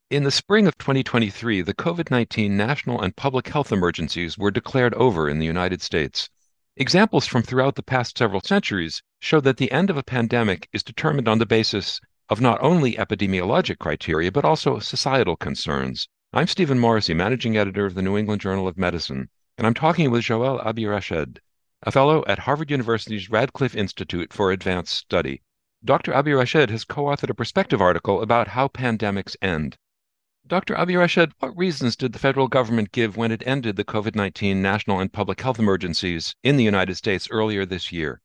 In the spring of 2023, the COVID-19 national and public health emergencies were declared over in the United States. Examples from throughout the past several centuries show that the end of a pandemic is determined on the basis of not only epidemiologic criteria, but also societal concerns. I'm Stephen Morrissey, managing editor of the New England Journal of Medicine, and I'm talking with Joelle Abi-Rached, a fellow at Harvard University's Radcliffe Institute for Advanced Study. Dr. Abi-Rached has co-authored a perspective article about how pandemics end. Dr. Abi-Rached, what reasons did the federal government give when it ended the COVID-19 national and public health emergencies in the United States earlier this year?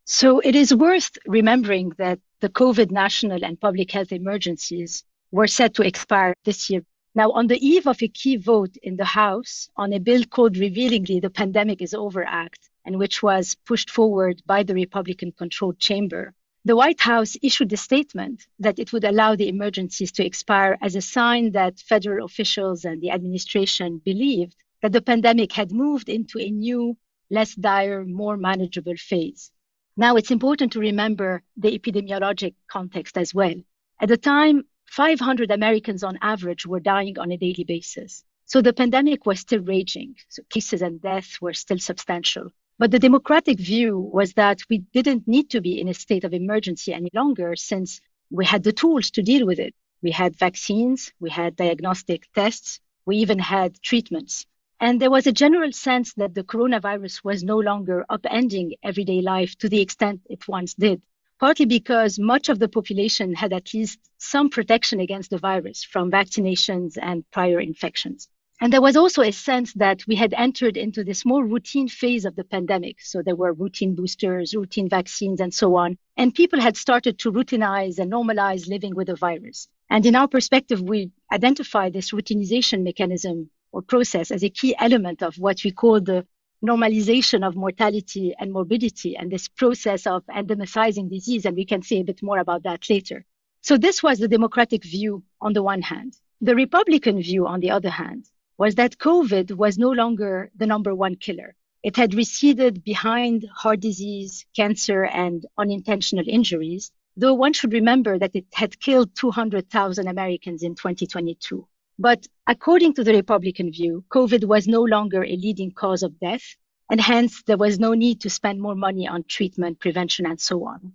So it is worth remembering that the COVID national and public health emergencies were set to expire this year. Now, on the eve of a key vote in the House on a bill called Revealingly the Pandemic is Over Act, and which was pushed forward by the Republican-controlled chamber, the White House issued a statement that it would allow the emergencies to expire as a sign that federal officials and the administration believed that the pandemic had moved into a new, less dire, more manageable phase. Now, it's important to remember the epidemiologic context as well. At the time, 500 Americans on average were dying on a daily basis. So the pandemic was still raging. So cases and deaths were still substantial. But the Democratic view was that we didn't need to be in a state of emergency any longer since we had the tools to deal with it. We had vaccines, we had diagnostic tests, we even had treatments. And there was a general sense that the coronavirus was no longer upending everyday life to the extent it once did, partly because much of the population had at least some protection against the virus from vaccinations and prior infections. And there was also a sense that we had entered into this more routine phase of the pandemic. So there were routine boosters, routine vaccines, and so on. And people had started to routinize and normalize living with the virus. And in our perspective, we identify this routinization mechanism or process as a key element of what we call the normalization of mortality and morbidity and this process of endemicizing disease. And we can say a bit more about that later. So this was the Democratic view on the one hand. The Republican view, on the other hand, was that COVID was no longer the number one killer. It had receded behind heart disease, cancer, and unintentional injuries, though one should remember that it had killed 200,000 Americans in 2022. But according to the Republican view, COVID was no longer a leading cause of death, and hence there was no need to spend more money on treatment, prevention, and so on.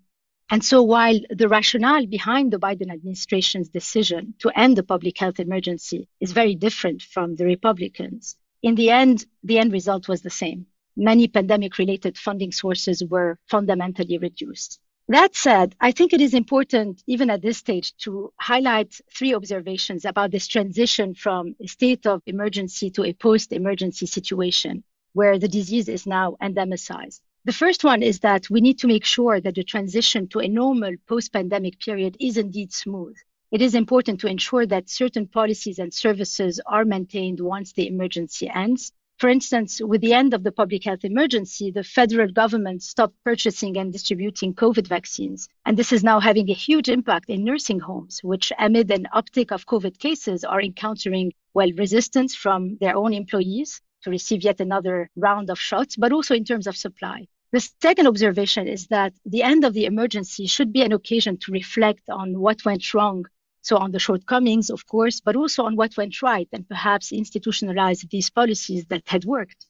And so while the rationale behind the Biden administration's decision to end the public health emergency is very different from the Republicans, in the end result was the same. Many pandemic-related funding sources were fundamentally reduced. That said, I think it is important, even at this stage, to highlight three observations about this transition from a state of emergency to a post-emergency situation where the disease is now endemicized. The first one is that we need to make sure that the transition to a normal post-pandemic period is indeed smooth. It is important to ensure that certain policies and services are maintained once the emergency ends. For instance, with the end of the public health emergency, the federal government stopped purchasing and distributing COVID vaccines. And this is now having a huge impact in nursing homes, which amid an uptick of COVID cases are encountering, resistance from their own employees to receive yet another round of shots, but also in terms of supply. The second observation is that the end of the emergency should be an occasion to reflect on what went wrong. So on the shortcomings, of course, but also on what went right and perhaps institutionalize these policies that had worked.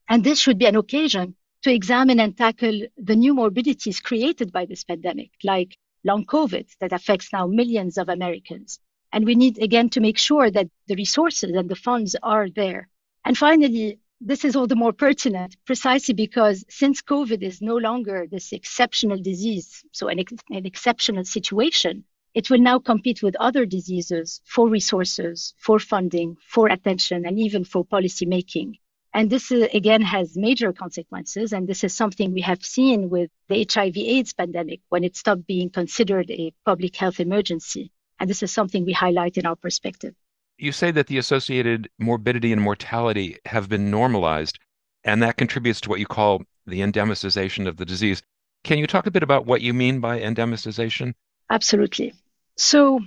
And this should be an occasion to examine and tackle the new morbidities created by this pandemic, like long COVID that affects now millions of Americans. And we need, again, to make sure that the resources and the funds are there. And finally, this is all the more pertinent precisely because since COVID is no longer this exceptional disease, so an exceptional situation, it will now compete with other diseases for resources, for funding, for attention, and even for policy making. And this, again, has major consequences. And this is something we have seen with the HIV/AIDS pandemic when it stopped being considered a public health emergency. And this is something we highlight in our perspective. You say that the associated morbidity and mortality have been normalized, and that contributes to what you call the endemicization of the disease. Can you talk a bit about what you mean by endemicization? Absolutely. So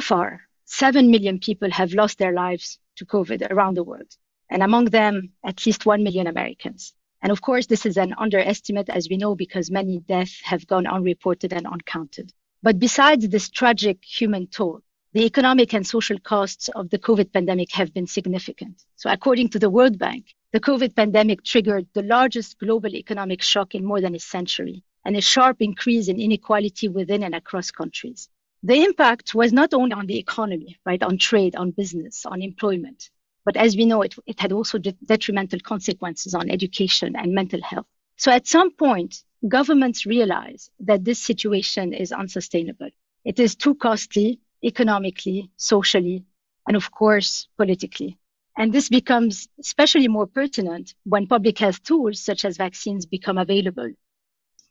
far, 7 million people have lost their lives to COVID around the world, and among them, at least 1 million Americans. And of course, this is an underestimate, as we know, because many deaths have gone unreported and uncounted. But besides this tragic human toll, the economic and social costs of the COVID pandemic have been significant. So according to the World Bank, the COVID pandemic triggered the largest global economic shock in more than a century and a sharp increase in inequality within and across countries. The impact was not only on the economy, right, on trade, on business, on employment, but as we know, it had also detrimental consequences on education and mental health. So at some point, governments realize that this situation is unsustainable. It is too costly economically, socially, and of course, politically. And this becomes especially more pertinent when public health tools such as vaccines become available,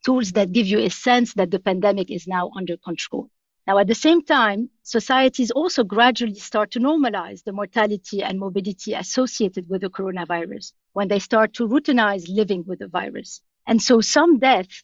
tools that give you a sense that the pandemic is now under control. Now, at the same time, societies also gradually start to normalize the mortality and morbidity associated with the coronavirus when they start to routinize living with the virus. And so some deaths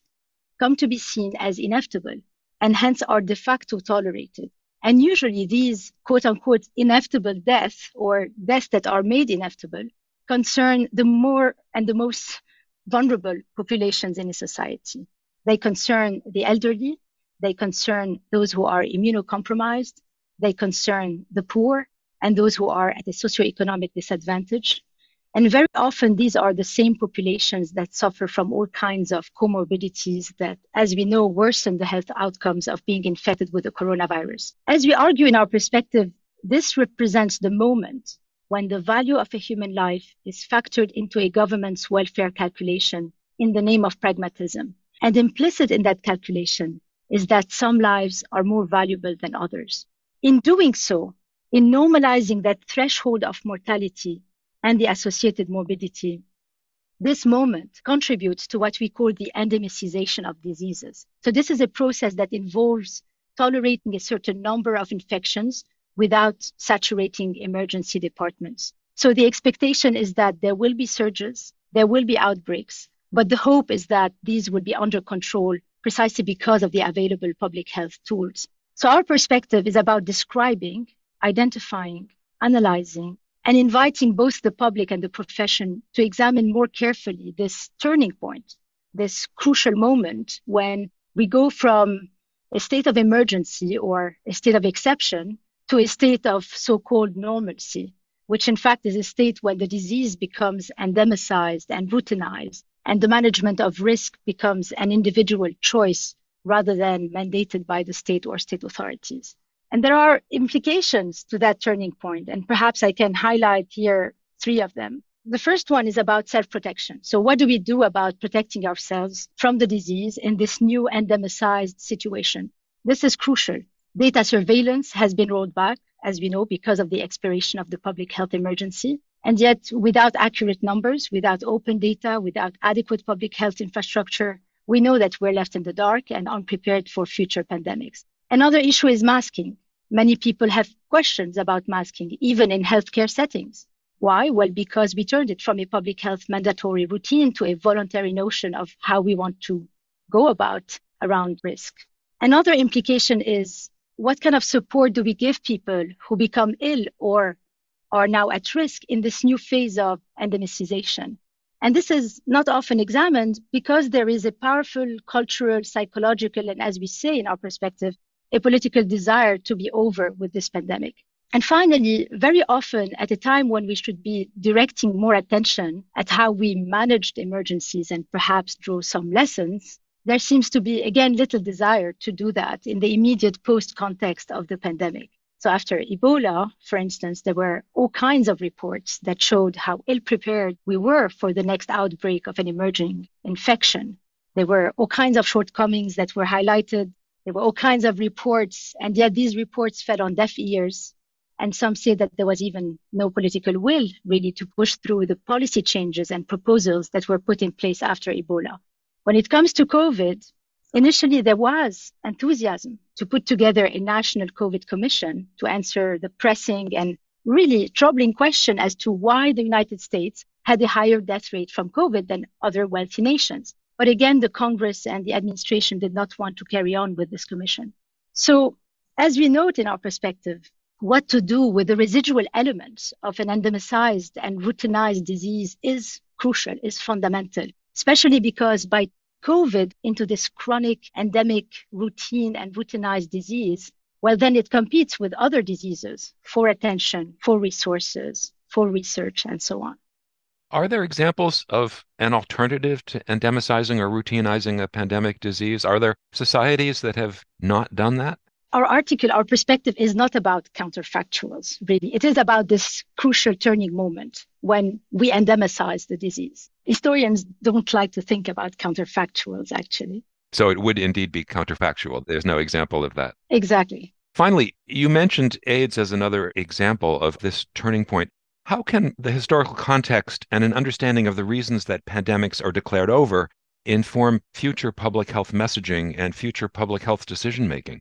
come to be seen as inevitable and hence are de facto tolerated. And usually these quote unquote inevitable deaths or deaths that are made inevitable concern the more and the most vulnerable populations in a society. They concern the elderly. They concern those who are immunocompromised. They concern the poor and those who are at a socioeconomic disadvantage. And very often, these are the same populations that suffer from all kinds of comorbidities that, as we know, worsen the health outcomes of being infected with the coronavirus. As we argue in our perspective, this represents the moment when the value of a human life is factored into a government's welfare calculation in the name of pragmatism. And implicit in that calculation is that some lives are more valuable than others. In doing so, in normalizing that threshold of mortality and the associated morbidity, this moment contributes to what we call the endemicization of diseases. So this is a process that involves tolerating a certain number of infections without saturating emergency departments. So the expectation is that there will be surges, there will be outbreaks, but the hope is that these will be under control precisely because of the available public health tools. So our perspective is about describing, identifying, analyzing, and inviting both the public and the profession to examine more carefully this turning point, this crucial moment when we go from a state of emergency or a state of exception to a state of so-called normalcy, which in fact is a state when the disease becomes endemicized and routinized, and the management of risk becomes an individual choice rather than mandated by the state or state authorities. And there are implications to that turning point, and perhaps I can highlight here 3 of them. The first one is about self-protection. So what do we do about protecting ourselves from the disease in this new endemicized situation? This is crucial. Data surveillance has been rolled back, as we know, because of the expiration of the public health emergency. And yet, without accurate numbers, without open data, without adequate public health infrastructure, we know that we're left in the dark and unprepared for future pandemics. Another issue is masking. Many people have questions about masking, even in healthcare settings. Why? Well, because we turned it from a public health mandatory routine to a voluntary notion of how we want to go about around risk. Another implication is what kind of support do we give people who become ill or are now at risk in this new phase of endemicization? And this is not often examined because there is a powerful cultural, psychological, and as we say in our perspective, a political desire to be over with this pandemic. And finally, very often at a time when we should be directing more attention at how we managed emergencies and perhaps draw some lessons, there seems to be, again, little desire to do that in the immediate post-context of the pandemic. So after Ebola, for instance, there were all kinds of reports that showed how ill-prepared we were for the next outbreak of an emerging infection. There were all kinds of shortcomings that were highlighted. There were all kinds of reports, and yet these reports fell on deaf ears. And some say that there was even no political will really to push through the policy changes and proposals that were put in place after Ebola. When it comes to COVID, initially there was enthusiasm to put together a national COVID commission to answer the pressing and really troubling question as to why the United States had a higher death rate from COVID than other wealthy nations. But again, the Congress and the administration did not want to carry on with this commission. So as we note in our perspective, what to do with the residual elements of an endemicized and routinized disease is crucial, is fundamental, especially because by COVID into this chronic endemic routine and routinized disease, well, then it competes with other diseases for attention, for resources, for research, and so on. Are there examples of an alternative to endemicizing or routinizing a pandemic disease? Are there societies that have not done that? Our article, our perspective is not about counterfactuals, really. It is about this crucial turning moment when we endemicize the disease. Historians don't like to think about counterfactuals, actually. So it would indeed be counterfactual. There's no example of that. Exactly. Finally, you mentioned AIDS as another example of this turning point. How can the historical context and an understanding of the reasons that pandemics are declared over inform future public health messaging and future public health decision making?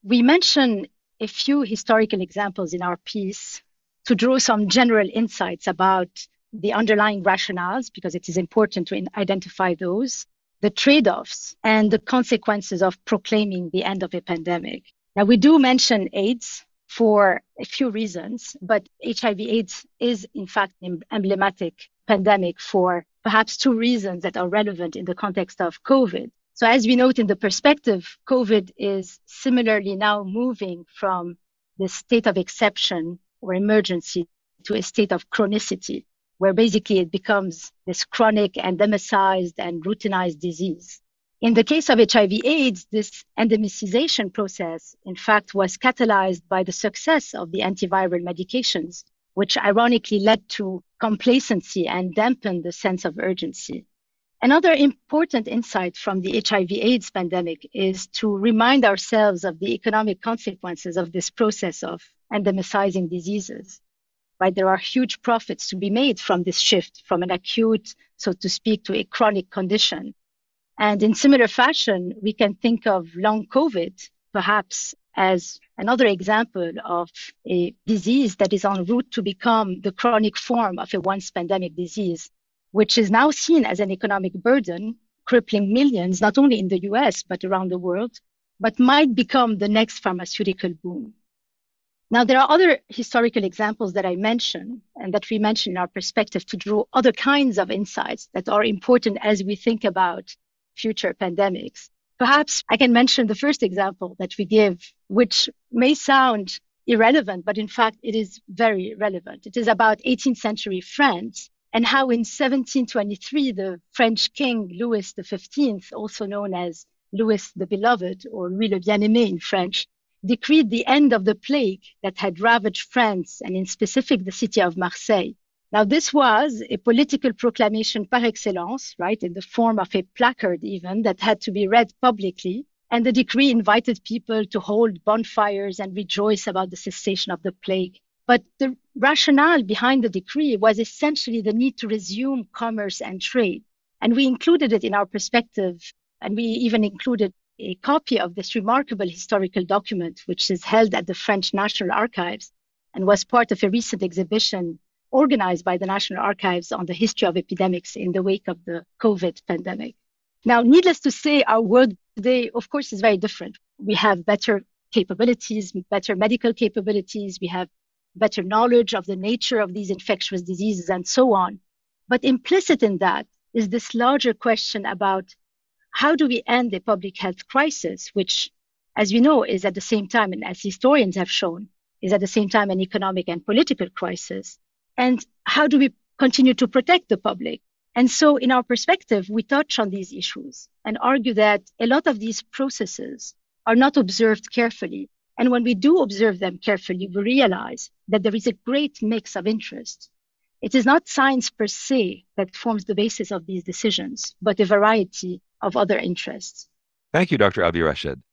We mention a few historical examples in our piece to draw some general insights about the underlying rationales, because it is important to identify those, the trade-offs, and the consequences of proclaiming the end of a pandemic. Now, we do mention AIDS for a few reasons, but HIV/AIDS is, in fact, an emblematic pandemic for perhaps two reasons that are relevant in the context of COVID. So as we note in the perspective, COVID is similarly now moving from the state of exception or emergency to a state of chronicity, where basically it becomes this chronic, endemicized, and routinized disease. In the case of HIV/AIDS, this endemicization process, in fact, was catalyzed by the success of the antiviral medications, which ironically led to complacency and dampened the sense of urgency. Another important insight from the HIV/AIDS pandemic is to remind ourselves of the economic consequences of this process of endemicizing diseases. Right? There are huge profits to be made from this shift from an acute, so to speak, to a chronic condition. And in similar fashion, we can think of long COVID, perhaps as another example of a disease that is en route to become the chronic form of a once pandemic disease, which is now seen as an economic burden, crippling millions, not only in the US, but around the world, but might become the next pharmaceutical boom. Now, there are other historical examples that I mentioned and that we mention in our perspective to draw other kinds of insights that are important as we think about future pandemics. Perhaps I can mention the first example that we give, which may sound irrelevant, but in fact, it is very relevant. It is about 18th century France and how in 1723, the French king Louis XV, also known as Louis the Beloved or Louis le Bien-Aimé in French, decreed the end of the plague that had ravaged France and in specific the city of Marseille. Now, this was a political proclamation par excellence, right, in the form of a placard even that had to be read publicly. And the decree invited people to hold bonfires and rejoice about the cessation of the plague. But the rationale behind the decree was essentially the need to resume commerce and trade. And we included it in our perspective, and we even included a copy of this remarkable historical document, which is held at the French National Archives and was part of a recent exhibition organized by the National Archives on the history of epidemics in the wake of the COVID pandemic. Now, needless to say, our world today, of course, is very different. We have better capabilities, better medical capabilities. We have better knowledge of the nature of these infectious diseases and so on. But implicit in that is this larger question about how do we end a public health crisis, which, as we know, is at the same time, and as historians have shown, is at the same time an economic and political crisis. And how do we continue to protect the public? And so in our perspective, we touch on these issues and argue that a lot of these processes are not observed carefully. And when we do observe them carefully, we realize that there is a great mix of interests. It is not science per se that forms the basis of these decisions, but a variety of other interests. Thank you, Dr. Abi-Rached.